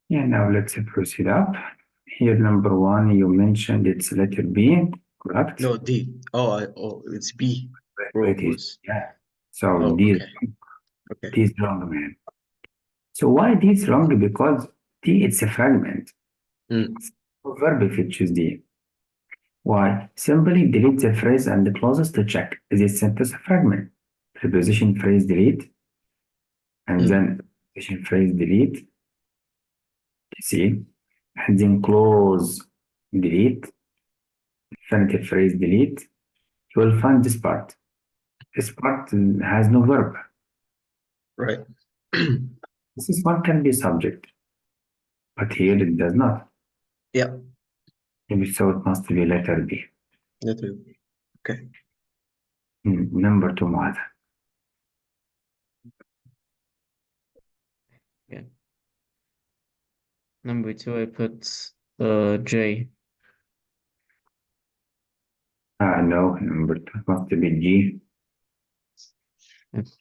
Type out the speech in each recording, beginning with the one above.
Yeah, now let's proceed up. Here, number one, you mentioned it's letter B, correct? No, D. It's B. Bro, It is, was. yeah. So Oh, D is, okay. Okay. D is wrong, man. So why D is wrong? Because D, it's a fragment. Mm. So verb if you choose D. Why? Simply delete the phrase and the clauses to check. Is this sentence a fragment? Preposition phrase delete, and Mm. then preposition phrase delete. See? And then clause delete, infinitive phrase delete. You will find this part. This part has no verb. Right. This one can be subject, but here it does not. Yeah. Maybe so it must be letter B. Letter B. Okay. Number two, Muad. Yeah. Number two, I put J. No, number two must be G. Yes.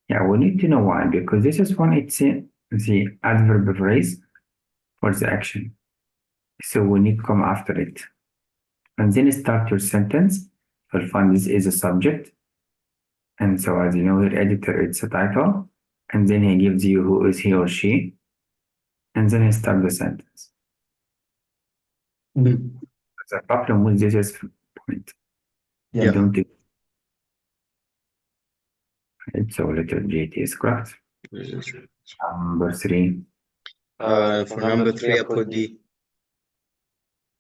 Yeah, we need to know why, because this is one, it's the adverb phrase for the action. So we need to come after it. And then start your sentence. You'll find this is a subject. And so as you know, your editor, it's a title. And then he gives you who is he or she. And then he starts the sentence. Mm. The problem with this is point. Yeah. You don't so letter G it is correct. Number three. For number three, I put D.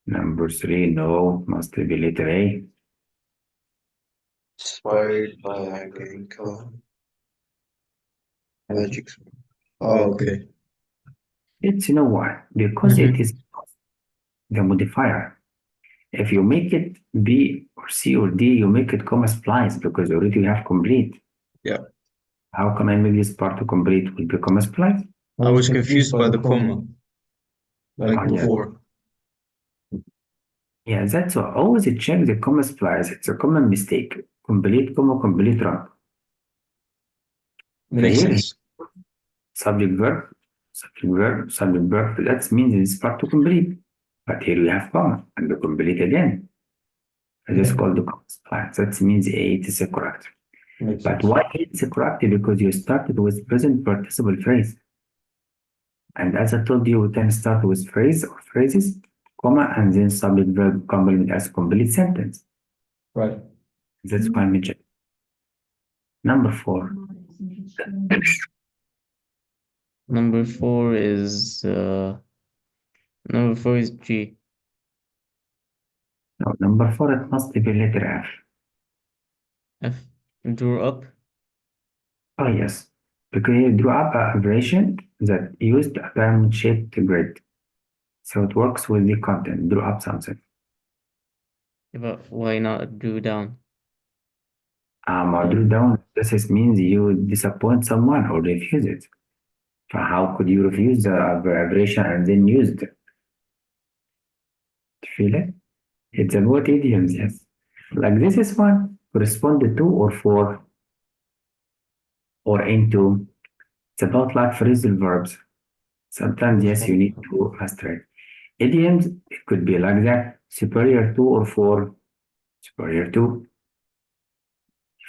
Number three, no, must be letter A. Inspired by Agricola. Magic. Oh, okay. It's you know why? Because it is the modifier. If you make it B or C or D, you make it comma splice because already you have complete. Yeah. How come I make this part to complete will become a splice? I was confused by the comma. Like Oh, yeah. before. Yeah, that's why always check the comma splice. It's a common mistake. Complete comma, complete wrong. Makes Here, sense. subject verb, subject verb, subject verb. That means it's part to complete. But here we have comma and the complete again. This is called the comma splice. That means it is a correct. But why it's correct? Because you started with present participle phrase. And as I told you, we can start with phrase or phrases, comma, and then subject verb complement as complete sentence. Right. That's why I mentioned. Number four. Number four is G. No, number four, it must be letter F. F. Draw up. Oh, yes. Because you drew up a version that used a pyramid-shaped grid. So it works with the content, draw up something. But why not drew down? Drew down, this means you disappoint someone or refuse it. So how could you refuse the abbreviation and then use it? Feel it? It's about idioms, yes. Like this is one, corresponded to or for or into. It's about like phrasal verbs. Sometimes, yes, you need to asterisk. Idioms, it could be like that, superior to or for, superior to.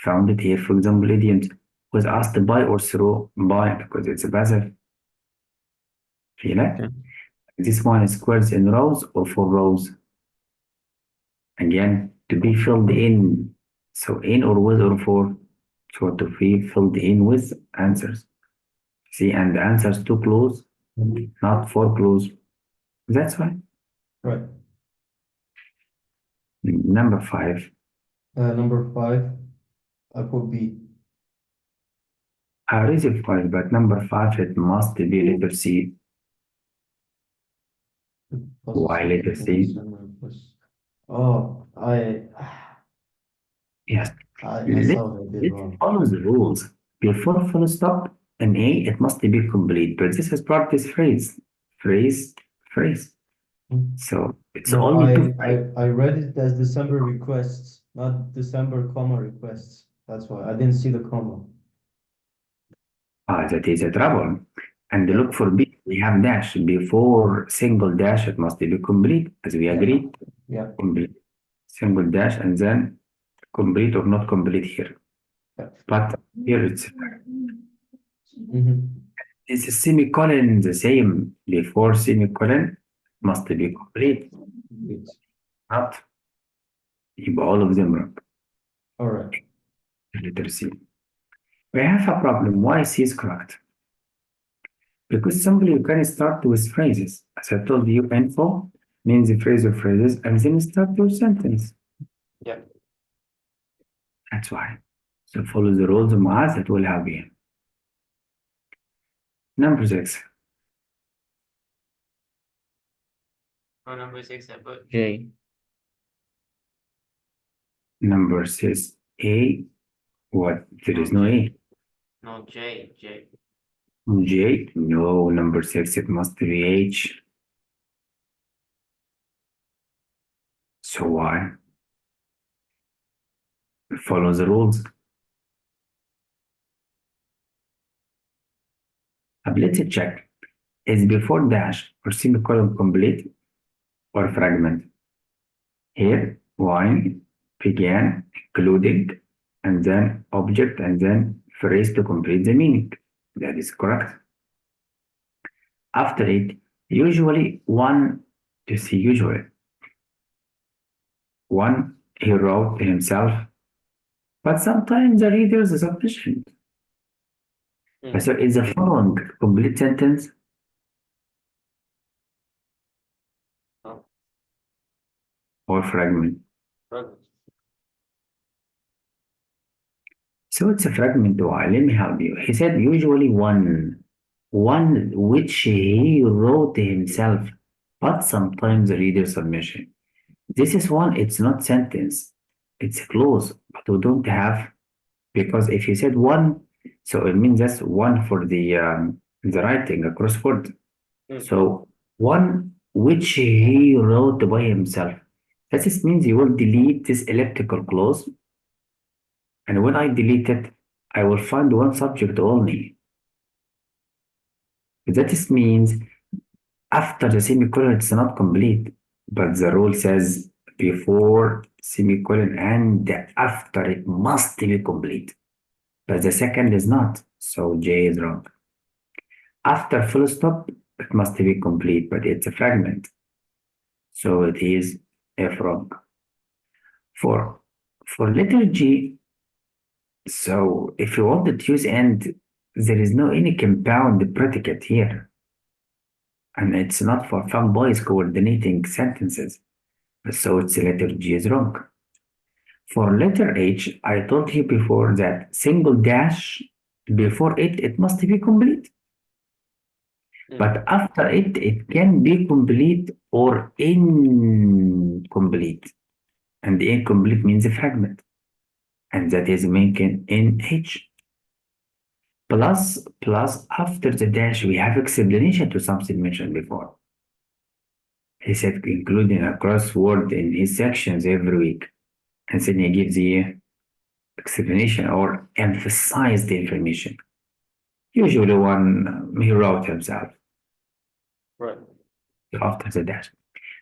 Found it here, for example, idioms was asked by or through by because it's a passive. Feel it? Okay. This one is squares in rows or for rows. Again, to be filled in. So in or with or for. So to be filled in with answers. See, and the answers to clues, not for clues. That's why. Right. Number five. Number five, I put B. I raised five, but number five, it must be letter C. Why letter C? Oh, Yes. I Let's saw I did wrong. follow the rules. Before full stop and A, it must be complete. But this is part this phrase. Phrase. So it's No, only two. I read it as December requests, not December comma requests. That's why I didn't see the comma. That is a trouble. And look for B, we have dash. Before single dash, it must be complete, as we Yeah. agreed. Yeah. Complete. Single dash and then complete or not complete here. Yeah. But here it's Mhm. Is a semicolon the same before semicolon must be complete, Great. not يبقى all of them wrong. All right. Letter C. We have a problem. Why C is correct? Because simply you can start with phrases. As I told you, info means the phrase or phrases and then start your sentence. Yeah. That's why. So follow the rules of Muaz, that will help you. Number 6. On number 6, I put J. Number 6. A. What? There is no A. No, J. J. No, number 6. It must be H. So why? Follow the rules. Let's check. Is before dash or semicolon complete or fragment? Here, while, began, including, and then object, and then phrase to complete the meaning. That is correct. After it, usually one, you see, usually one he wrote himself, but sometimes the reader is sufficient. So is the following complete sentence? No. Or fragment? So it's a fragment. Why? Let me help you. He said usually one which he wrote himself, but sometimes the reader submission. This is one, it's not sentence, it's a clause, but we don't have, because if you said one, so it means that's one for the writing, a crossword. So one which he wrote by himself. That just means you will delete this elliptical clause. And when I delete it, I will find one subject only. That just means after the semicolon, it's not complete, but the rule says before semicolon and after it must be complete. But the second is not, so J is wrong. After full stop, it must be complete, but it's a fragment. So it is F wrong. For letter G, so if you want to use and, there is no any compound predicate here. And it's not for fun boys coordinating sentences. So it's letter G is wrong. For letter H, I told you before that single dash before it must be complete. But after it can be complete or incomplete. And incomplete means a fragment. And that is making in H. Plus after the dash, we have explanation to something mentioned before. He said including a crossword in his sections every week. And then he gives the explanation or emphasize the information. Usually one he wrote himself. Right. After the dash.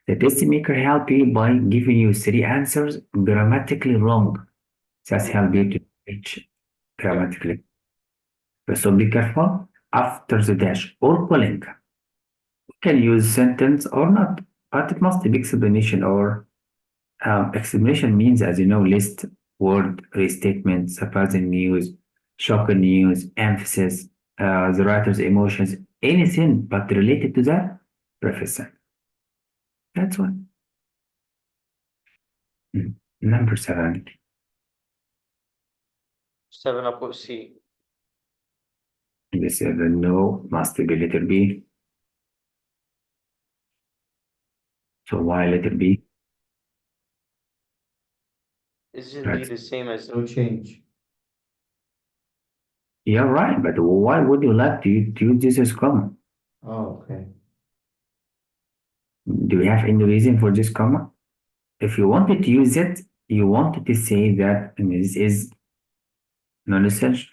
The test maker help you by giving you 3 answers grammatically wrong. That's help you to reach grammatically. So be careful after the dash or calling. You can use sentence or not, but it must be explanation or explanation means, as you know, list, word, restatement, surprising news, shocking news, emphasis, the writer's emotions, anything but related to that, preface. That's one. Number 7. 7, I put C. The 7, no, must be letter B. So why letter B? Isn't Right. B the same as No change. You're right, but why would you like to use this as comma? Oh, okay. Do you have any reason for this comma? If you wanted to use it, you wanted to say that this is non-essential.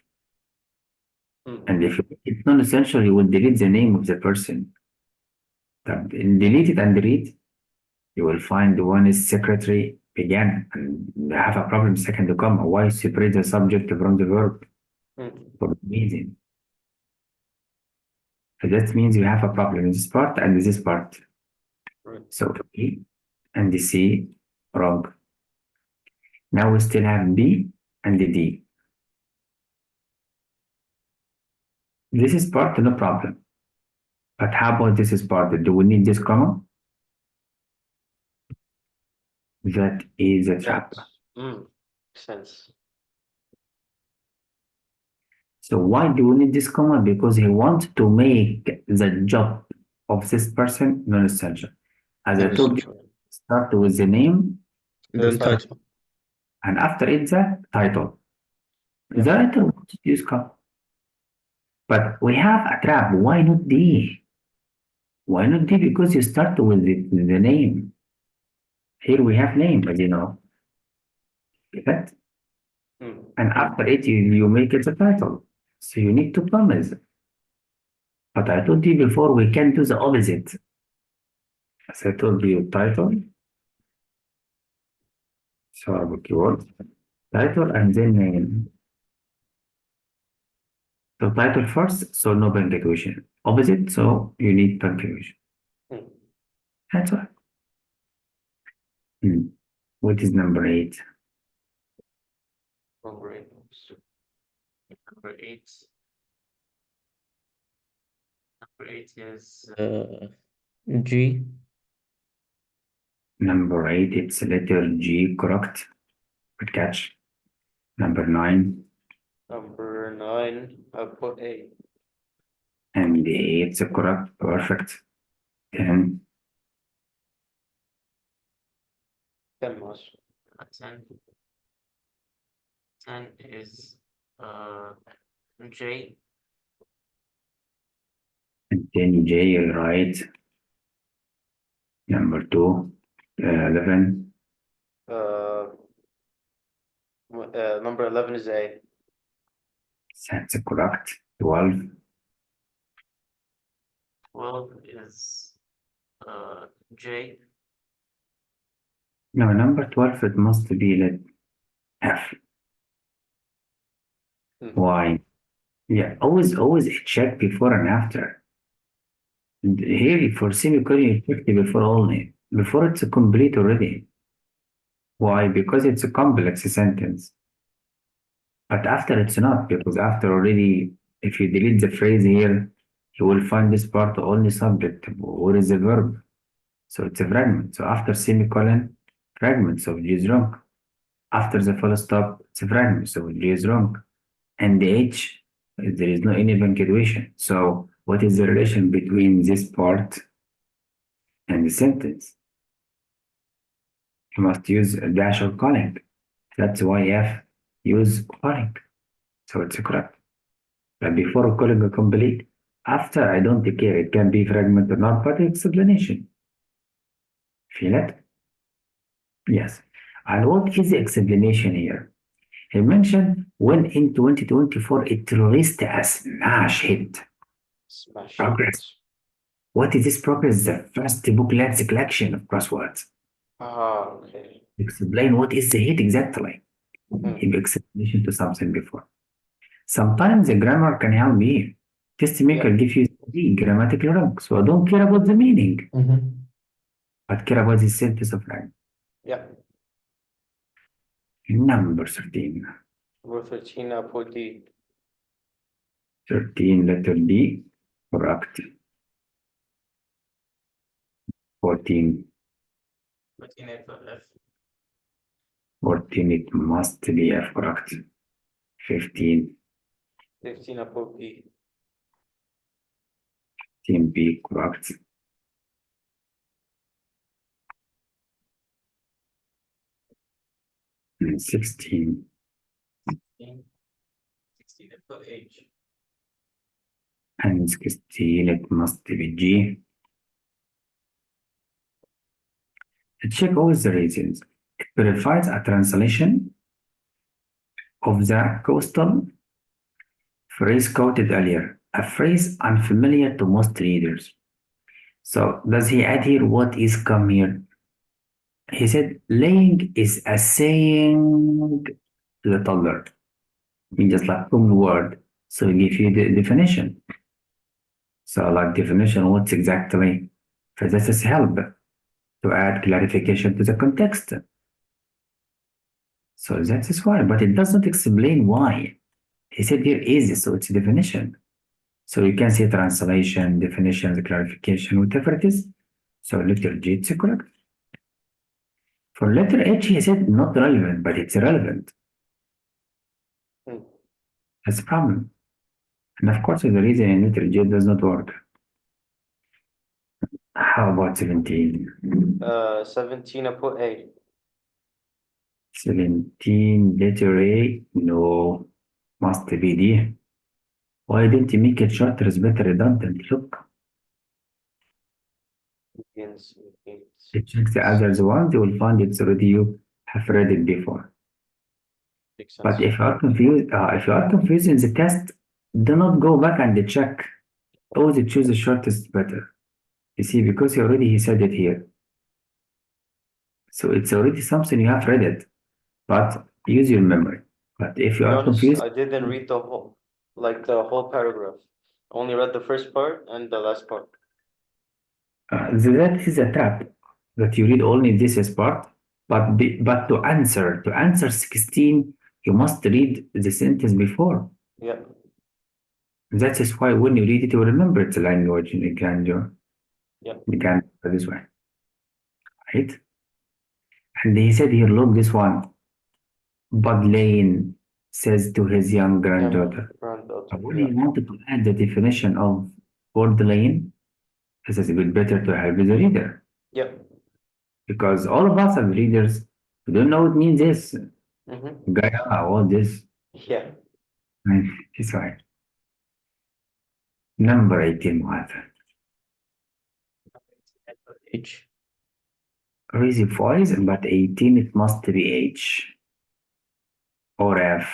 And if it's non-essential, you will delete the name of the person. طب delete it and read, you will find one is secretary began and they have a problem second comma. Why separate the subject from the verb? For reason. So that means you have a problem in this part and this part. So A and C wrong. Now we still have B and D. This is part, no problem. But how about this is part? Do we need this comma? That is a trap. Sense. So why do we need this comma? Because he wants to make the job of this person non-essential. As I told you, start with the name Then title. and after it the title. The writer wants to use comma. But we have a trap. Why not D? Why not D? Because you start with the name. Here we have name, as you know. Right? And after it, you make it a title. So you need two commas. But I told you before, we can do the opposite. As I told you, title. So I will keyword title and then name. So title first, so no punctuation. Opposite, so you need punctuation. That's all. What is number 8? Number 8. Number 8. Number 8 is G. Number 8, it's letter G, correct. Good catch. Number 9. Number 9, I put A. And it's correct, perfect. 10. 10 was. 10. 10 is J. And then J, right. Number 2, 11. Number 11 is A. That's correct. 12. 12 is J. No, number 12, it must be let F. Why? Yeah, always check before and after. And here for semicolon, you check the before only. Before it's complete already. Why? Because it's a complex sentence. But after it's not, because after already, if you delete the phrase here, you will find this part only subject. What is the verb? So it's a fragment. So after semicolon, fragment, so G is wrong. After the full stop, it's a fragment, so G is wrong. And the H, there is no any punctuation. So what is the relation between this part and the sentence? You must use a dash or calling. That's why F use calling. So it's correct. But before calling a complete, after I don't care, it can be fragment or not, but explanation. Feel it? Yes. And what is the explanation here? He mentioned when in 2024 it released a smash hit. Smash. Progress. What is this progress? The first book-length collection of crosswords. Okay. Explain what is the hit exactly. Give explanation to something before. Sometimes the grammar can help me. Test maker give you the grammatical wrong. So I don't care about the meaning, but care about the sentence of line. Yeah. Number 13. Number 13, I put D. 13, letter D, correct. 14. 14 I put F. 14, it must be F, correct. 15. 15, I put B. 15, B, correct. And 16. 16 I put H. And 16, it must be G. Check always the reasons. It verifies a translation of the coastal Phrase quoted earlier, a phrase unfamiliar to most readers. So does he add here what is come here? He said laying is a saying to the toddler. I mean just like from the word. So he give you the definition. So like definition, what's exactly? So this is help to add clarification to the context. So that is why, but it doesn't explain why. He said here is, so it's a definition. So you can say translation, definition, the clarification, whatever it is. So letter G, it's correct. For letter H, he said not relevant, but it's irrelevant. Hmm. That's a problem. And of course, the reason in letter J does not work. How about 17? 17 I put A. 17, letter A, no, must be D. Why didn't you make it shorter is better redundant? Look, Begins. it checks the others ones, you will find it's already you have read it before. Makes But sense. if you are confused in the test, do not go back and check. Always choose the shortest better. You see, because he said it here. So it's already something you have read it, but use your memory. But if To you be are honest, confused, I didn't read the whole paragraph. Only read the first part and the last part. that is a trap that you read only this is part. But to answer 16, you must read the sentence before. Yeah. That is why when you read it, you will remember its language in the grandeur. Yeah. The grandeur this way. Right? And he said here, look, this one. Bud Lane says to his young granddaughter. Granddaughter. When Yeah. he wanted to add the definition of Bud Lane, he says it would be better to help the reader. Yeah. Because all of us as readers, we don't know what means this. Mm-hmm. Gaia, all this. Yeah. Right? That's right. Number 18, what? H. Easy voice, but 18 it must be H or F.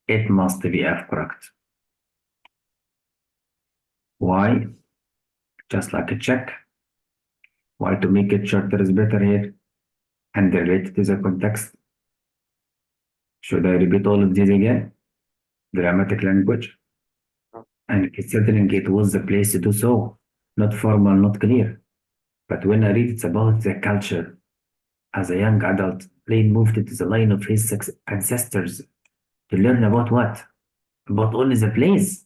It must be F, correct. Why? Just like a check. Why to make it shorter is better here and related to the context. Should I repeat all of this again? Dramatic language. And considering it was the place to do so, not formal, not clear. But when I read it's about the culture, as a young adult, Lane moved into the line of his ancestors to learn about what? About only the place.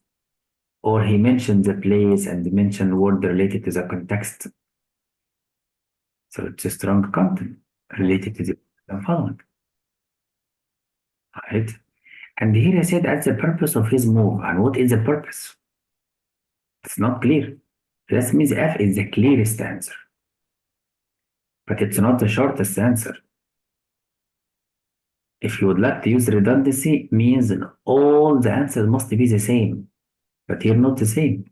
Or he mentioned the place and mentioned word related to the context. So it's a strong content related to the following. Right? And here I said that's the purpose of his move. And what is the purpose? It's not clear. That means F is the clearest answer. But it's not the shortest answer. If you would like to use redundancy, means all the answers must be the same. But here not the same.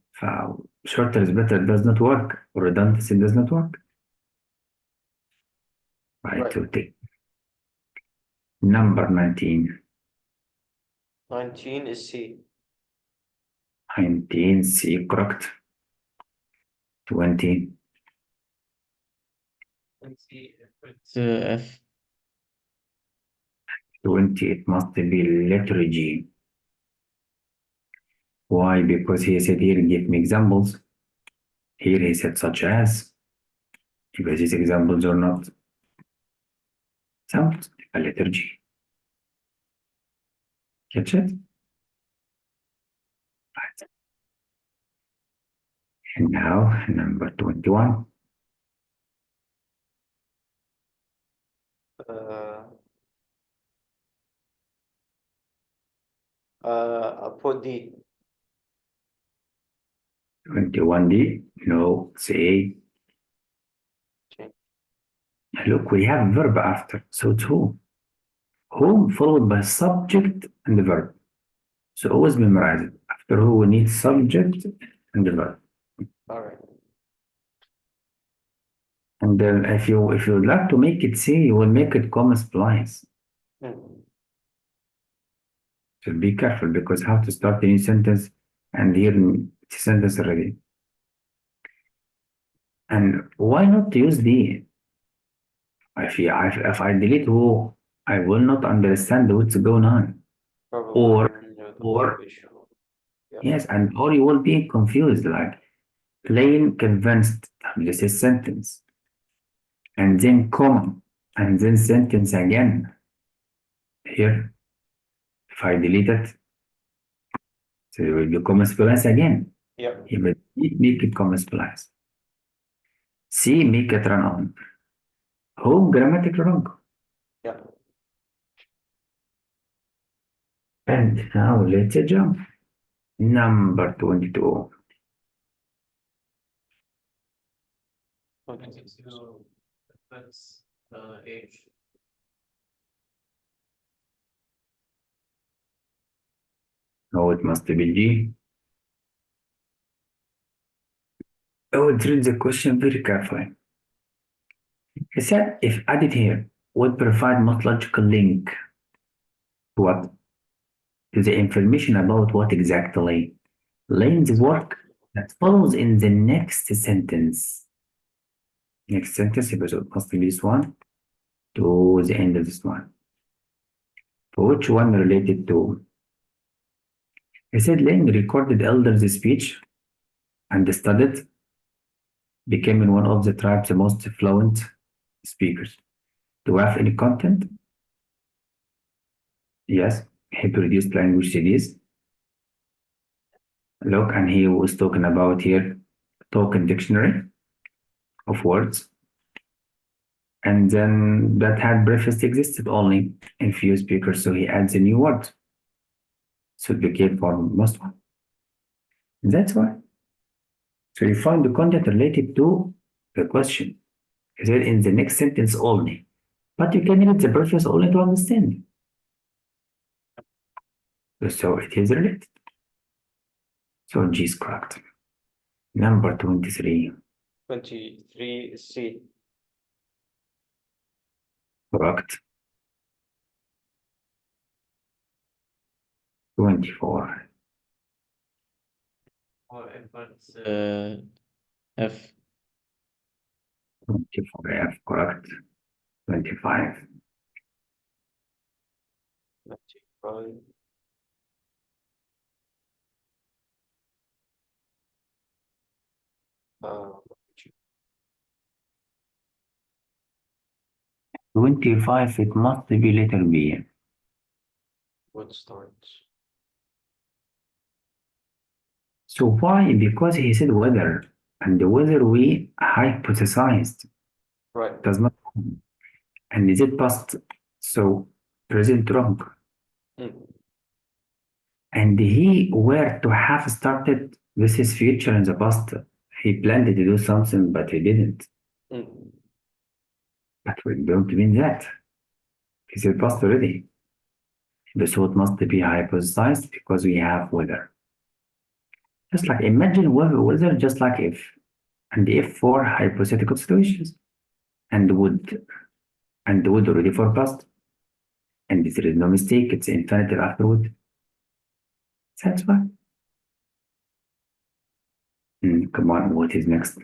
Shorter is better does not work, or redundancy does not work. Right, to take. Number 19. 19 is C. 19, C, correct. 20. It's F. 20, it must be letter G. Why? Because he said here, give me examples. Here he said such as. Because these examples are not examples, a letter G. Catch it? Right. And now, number 21. I put D. 21D, no, say. Okay. Look, we have verb after, so it's who. Who followed by subject and the verb. So always memorize it. After who, we need subject and the verb. All right. And then if you would like to make it say, you will make it comma splice. Hmm. So be careful because how to start a new sentence and here it's a sentence already. And why not use the? If I delete who, I will not understand what's going on. Probably Or- the or- issue. Yeah. Yes, and or you will be confused, like plain convinced. This is sentence, and then comma, and then sentence again. Here, if I delete it, so it will be comma splice again. Yeah. Here, but make it comma splice. C, make it run on. Home grammatically wrong. Yeah. And now let's jump. Number 22. Okay. That's age. Oh, it must be G. I would read the question very carefully. He said, if added here would provide most logical link to what? To the information about what exactly? Lane's work that follows in the next sentence. Next sentence, because it must be this one to the end of this one. For which one related to? He said Lane recorded elders' speech and studied, becoming one of the tribe's most fluent speakers. Do we have any content? Yes, he produced language CDs. Look, and he was talking about here token dictionary of words. And then that had breakfast existed only in few speakers, so he adds a new word. So it became for most one. That's why. So you find the content related to the question. Is it in the next sentence only? But you can read the breakfast only to understand. So it is related. So G is correct. Number 23. 23 is C. Correct. 24. Or if it's F. 24 F, correct. 25. 25. Uh, 25, it must be letter B. what starts? So why? Because he said whether, and the whether we hypothesized Right. does not, and is it past? So present wrong. Mm. And he were to have started with his future in the past. He planned to do something, but he didn't. Mm. But we don't mean that. He said past already. So it must be hypothesized because we have whether. Just like imagine whether just like if, and if for hypothetical situations, and would already for past, and there is no mistake, it's infinitive afterward. That's why. Come on, what is next?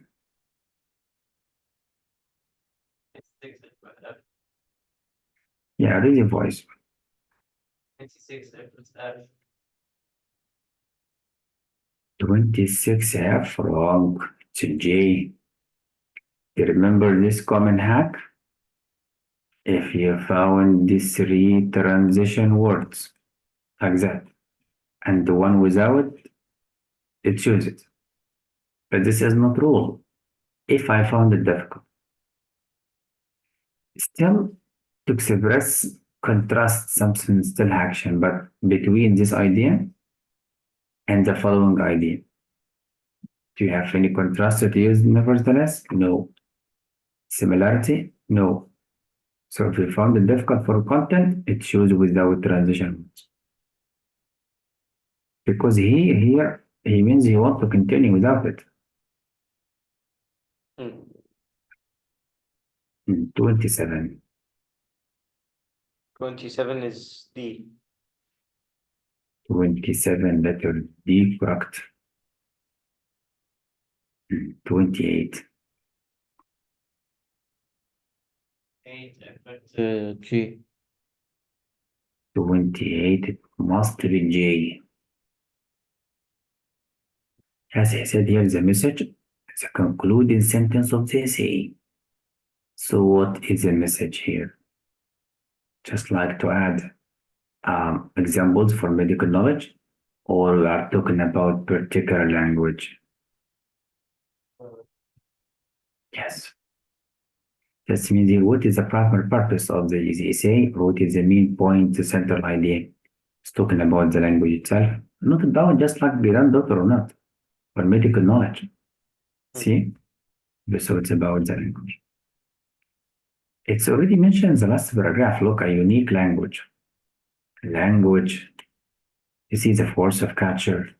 Yeah, read your voice. 26 if it's F. 26 F wrong. It's a J. You remember this common hack? If you found these three transition words like that, and the one without, it choose it. But this is not rule. If I found it difficult, still to express contrast something still action, but between this idea and the following idea. Do you have any contrast to use nevertheless? No. Similarity? No. So if you found it difficult for content, it shows without transition. Because here he means he wants to continue without it. Mm. 27. 27 is D. 27 letter D, correct. 28. G. 28, it must be J. As I said here, the message, the concluding sentence of the essay. So what is the message here? Just like to add examples for medical knowledge, or we are talking about particular language? Yes. That means what is the primary purpose of the essay? What is the main point, the central idea? It's talking about the language itself, not about just like granddaughter or not, or medical knowledge. See? So it's about the language. It's already mentioned in the last paragraph. Look, a unique language. Language. You see the force of culture.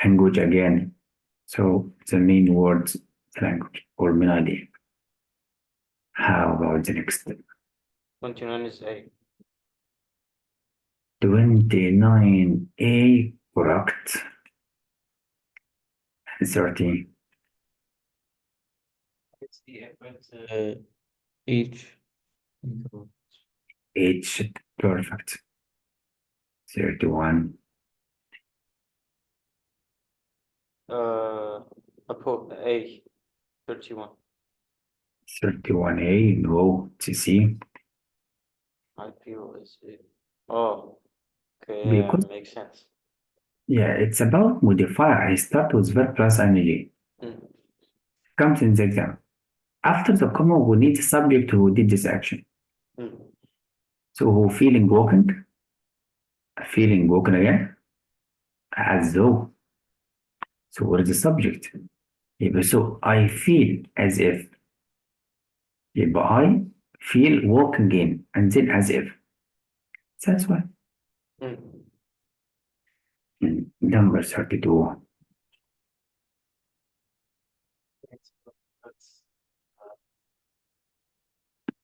Language again. So the main words, the language or main idea. How about the next step? 29 is A. 29A, correct. 30. H. H, perfect. 31. A. 31. 31A, no, CC. I feel is it. Oh, okay, Because, yeah, makes sense. yeah, it's about modifier. I start with verb plus ing. Mm. Comes in the exam. After the comma, we need subject who did this action. Mm. So who feeling walking? Feeling walking again? As though. So what is the subject? So I feel as if. I feel walking in and then as if. That's why. Mm. Number 32.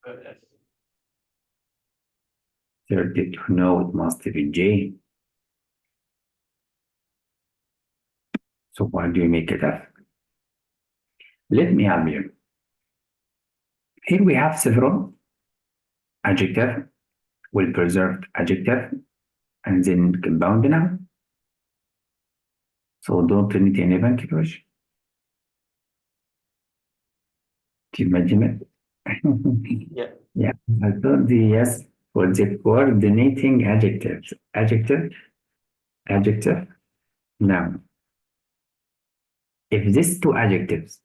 F. 32, no, it must be J. So why do you make it F? Let me help you. Here we have several adjective, well-preserved adjective, and then compound noun. So don't need any punctuation. Do you imagine it? Yeah. Yeah, I told you yes for the coordinating adjectives. Adjective, adjective, noun. If these two adjectives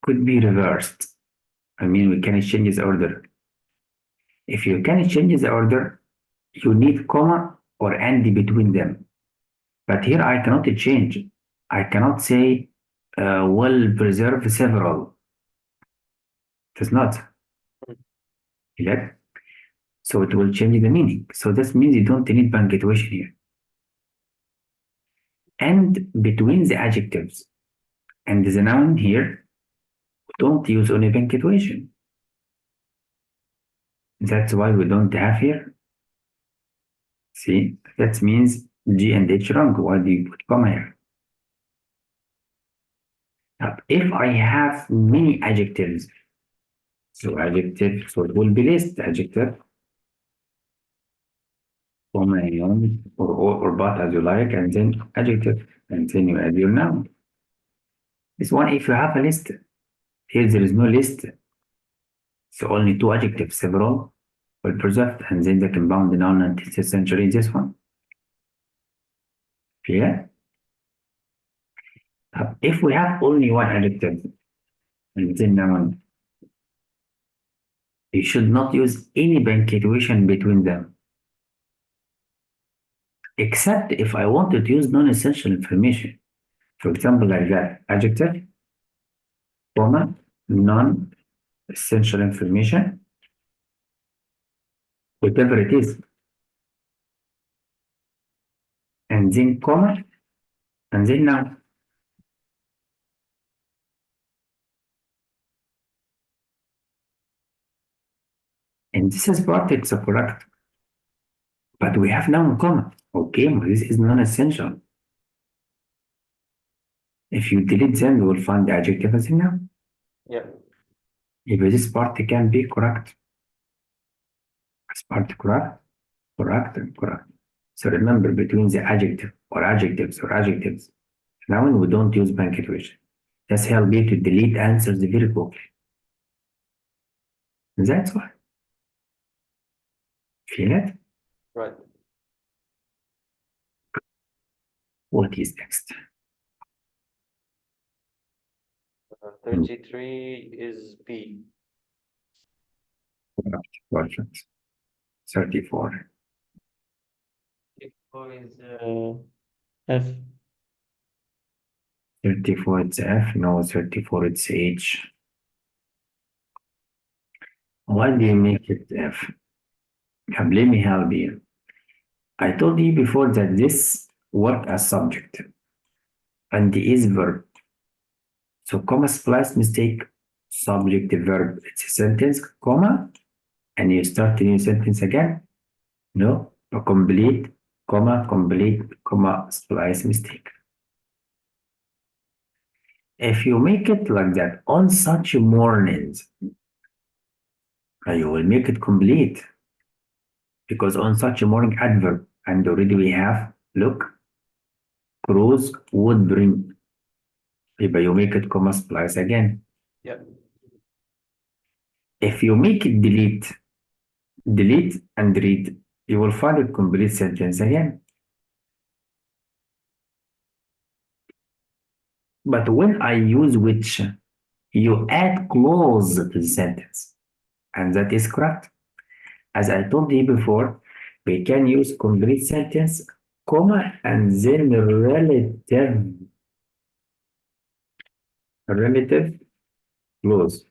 could be reversed, I mean, we can change the order. If you can change the order, you need comma or and between them. But here I cannot change. I cannot say will preserve several. It is not. Yet. So it will change the meaning. So this means you don't need punctuation here. And between the adjectives and the noun here, don't use only punctuation. That's why we don't have here. See, that means G and H wrong. Why do you put comma here? Now, if I have many adjectives, so adjective, so it will be list adjective, comma and or but as you like, and then adjective, and then you add your noun. This one, if you have a list, here there is no list. So only two adjectives, several, well preserved, and then the compound noun and essentially this one. Yeah. If we have only one adjective and then noun, you should not use any punctuation between them. Except if I wanted to use non-essential information. For example, like that, adjective, comma, non-essential information, whatever it is. And then comma, and then noun. And this is part, it's correct. But we have noun comma. Okay, but this is non-essential. If you delete them, you will find the adjective as a noun. Yeah, If this part can be correct. This part correct, correct, and correct. So remember, between the adjective or adjectives, noun, we don't use punctuation. That's help you to delete answers very quickly. That's why. Feel it? right. What is next? 33 is B. Perfect. 34. 34 is F. 34 it's F. No, 34 it's H. Why do you make it F? Let me help you. I told you before that this work as subject and is verb. So comma splice mistake, subject verb. It's a sentence, comma, and you start a new sentence again. No, a complete, comma, splice mistake. If you make it like that on such mornings, you will make it complete. Because on such a morning adverb, and already we have, look, crows would bring. But you make it comma splice again. Yep. If you make it delete and read, you will find a complete sentence again. But when I use which, you add clause to the sentence, and that is correct. As I told you before, we can use complete sentence, comma, and then relative clause.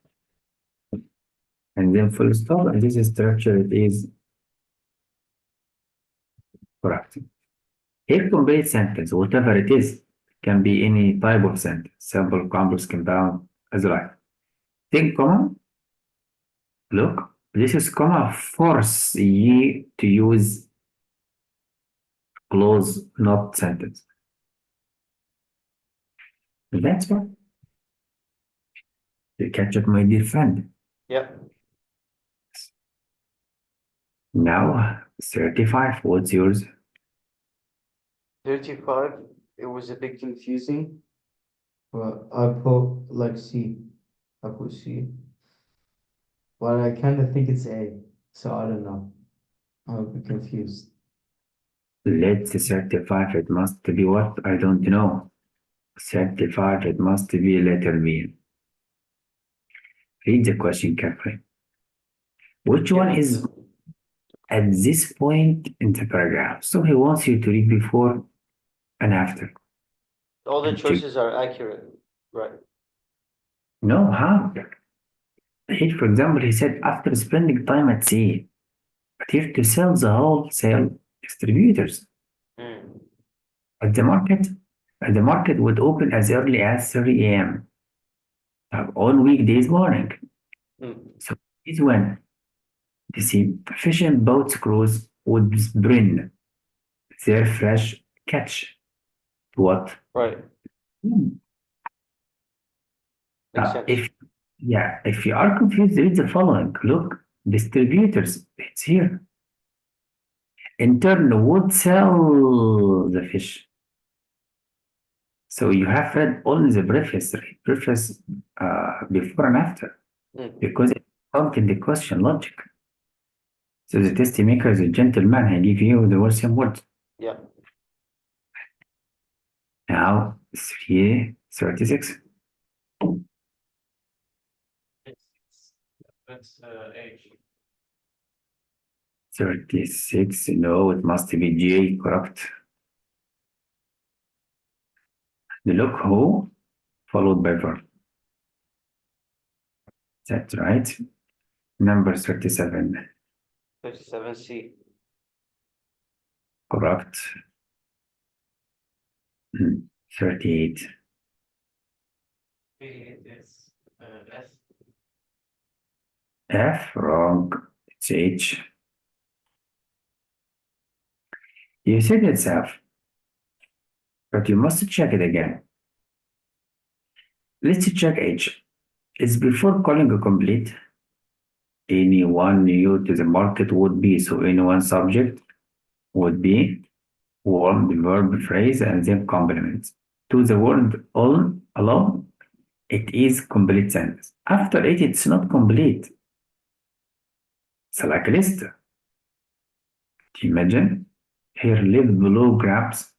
And then full stop, and this structure it is correct. A complete sentence, whatever it is, can be any type of sentence, simple, complex, compound, as well. Think comma. Look, this is comma force ye to use clause, not sentence. And that's what. You catch it, my dear friend. Yep. Now, 35, what's yours? 35, it was a bit confusing. But I put like C. I put C. But I kind of think it's A. So I don't know. I'll be confused. Let's 35, it must be what? I don't know. 35, it must be letter B. Read the question carefully. Which one is at this point in the paragraph? So he wants you to read before and after. All the And choices are accurate, right? No, how? Here, for example, he said after spending time at sea, but here to sell the wholesale distributors Hmm. at the market would open as early as 3 a.m. On weekdays morning. Hmm. So is when the fishing boats crews would bring their fresh catch to what? Right, makes sense. If you are confused, read the following. Look, distributors, it's here. In turn, would sell the fish. So you have read only the preface before and after, Hmm. because it comes in the question logic. So the test maker is a gentleman, I give you the word same word. Yeah, Now, 36. That's H. 36, no, it must be J, correct. The look who followed by verb. That's right. Number 37, 37C. correct. 38, It is F. F, wrong. It's H. You said itself, but you must check it again. Let's check H. Is before calling a complete. Anyone new to the market would be, so anyone subject would be word, verb, phrase, and then complement. To the word all alone, it is complete sentence. After it, it's not complete. It's like a list. Do you imagine? Here, live below grabs,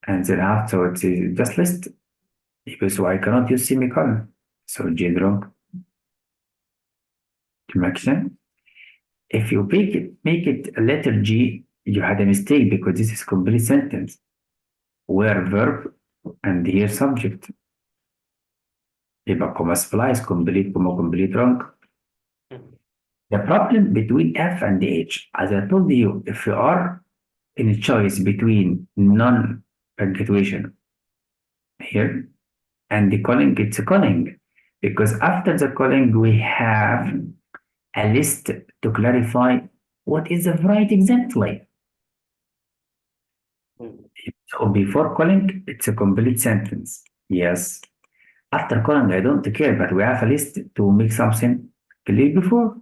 and then after it is just list. So I cannot use semicolon. So J wrong. Do you make sense? If you make it a letter G, you had a mistake because this is complete sentence. Where verb and here subject. يبقى comma splice complete comma complete wrong. The problem between F and H, as I told you, if you are in a choice between non-punctuation here and the calling, it's a calling. Because after the calling, we have a list to clarify what is the right exactly. So before calling, it's a complete sentence. Yes. After calling, I don't care, but we have a list to make something clear before.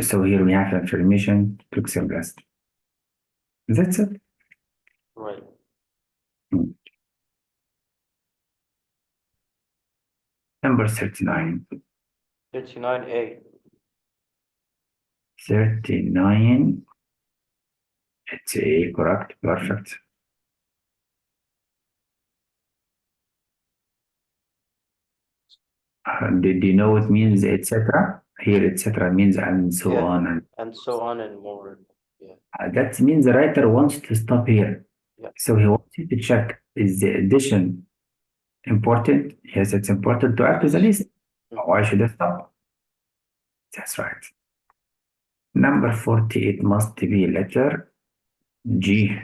So here we have information to express. That's it. Right. Number 39. 39A. 39. It's a correct, perfect. Did you know it means etc.? Here, etc. means and so Yeah. on. And so on and more. That means the writer wants to stop here. Yeah. So he wants you to check, is the addition important? Yes, it's important to add to the list. Why should I stop? That's right. Number 48 must be letter G.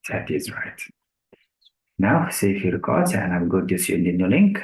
That is right. Now save your records and I'm going to send you the link.